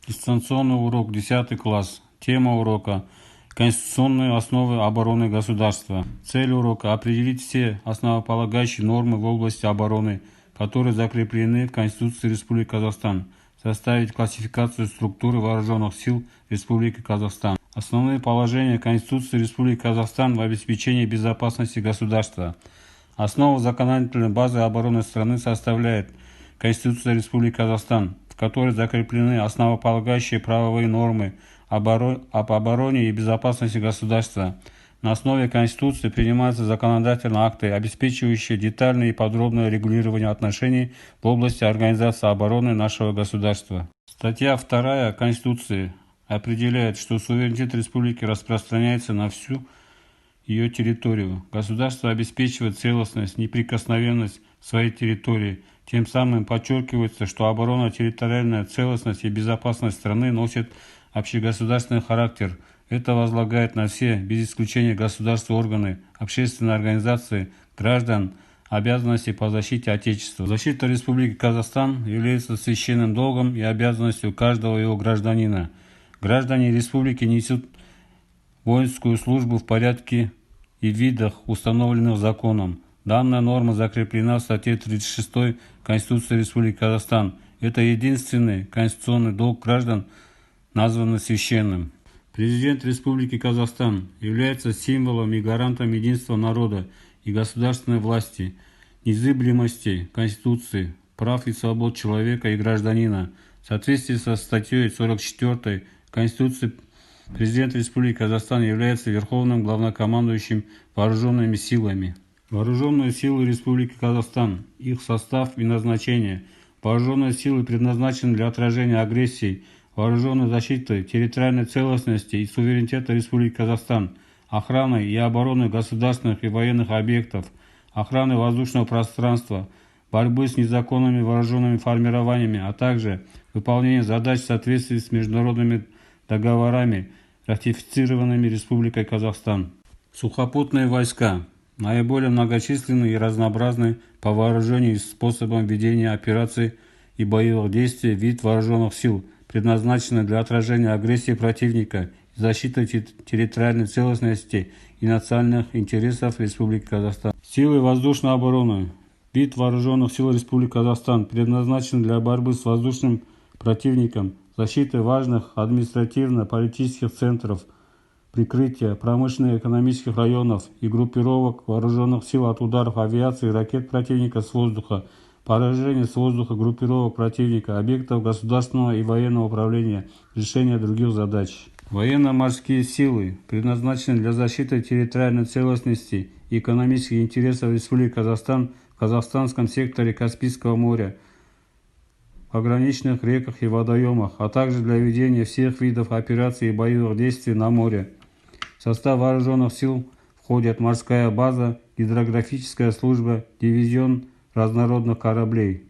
Дистанционный урок, 10 класс. Тема урока: конституционные основы обороны государства. Цель урока: определить все основополагающие нормы в области обороны, которые закреплены в Конституции Республики Казахстан. Составить классификацию структуры вооруженных сил Республики Казахстан. Основные положения Конституции Республики Казахстан в обеспечении безопасности государства. Основу законодательной базы обороны страны составляет Конституция Республики Казахстан, в которой закреплены основополагающие правовые нормы об обороне и безопасности государства. На основе Конституции принимаются законодательные акты, обеспечивающие детальное и подробное регулирование отношений в области организации обороны нашего государства. Статья 2 Конституции определяет, что суверенитет республики распространяется на всю ее территорию. Государство обеспечивает целостность, неприкосновенность своей территории. Тем самым подчеркивается, что оборона, территориальная целостность и безопасность страны носит общегосударственный характер. Это возлагает на все, без исключения государства, органы, общественные организации, граждан, обязанности по защите Отечества. Защита Республики Казахстан является священным долгом и обязанностью каждого его гражданина. Граждане республики несут воинскую службу в порядке и видах, установленных законом. Данная норма закреплена в статье 36 Конституции Республики Казахстан. Это единственный конституционный долг граждан, названный священным. Президент Республики Казахстан является символом и гарантом единства народа и государственной власти, незыблемости Конституции, прав и свобод человека и гражданина. В соответствии со статьей 44 Конституции президент Республики Казахстан является верховным главнокомандующим вооруженными силами. Вооруженные силы Республики Казахстан, их состав и назначение. Вооруженные силы предназначены для отражения агрессии, вооруженной защиты территориальной целостности и суверенитета Республики Казахстан, охраны и обороны государственных и военных объектов, охраны воздушного пространства, борьбы с незаконными вооруженными формированиями, а также выполнение задач в соответствии с международными договорами, ратифицированными Республикой Казахстан. Сухопутные войска наиболее многочисленны и разнообразны по вооружению и способам ведения операций и боевых действий вид вооруженных сил, предназначены для отражения агрессии противника и защиты территориальной целостности и национальных интересов Республики Казахстан. Силы воздушной обороны. Вид вооруженных сил Республики Казахстан предназначен для борьбы с воздушным противником, защиты важных административно-политических центров, прикрытия промышленно-экономических районов и группировок вооруженных сил от ударов авиации и ракет противника с воздуха, поражение с воздуха группировок противника, объектов государственного и военного управления, решение других задач. Военно-морские силы предназначены для защиты территориальной целостности и экономических интересов Республики Казахстан в казахстанском секторе Каспийского моря, пограничных реках и водоемах, а также для ведения всех видов операций и боевых действий на море. В состав вооруженных сил входят морская база, гидрографическая служба, дивизион разнородных кораблей.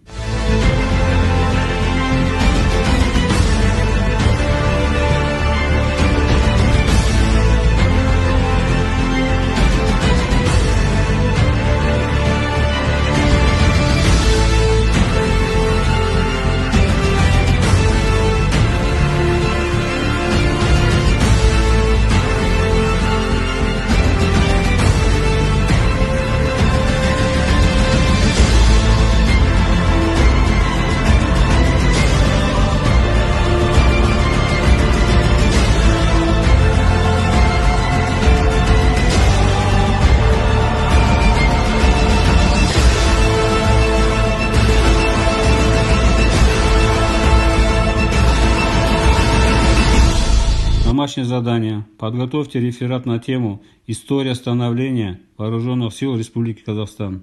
Домашнее задание. Подготовьте реферат на тему «История становления вооруженных сил Республики Казахстан».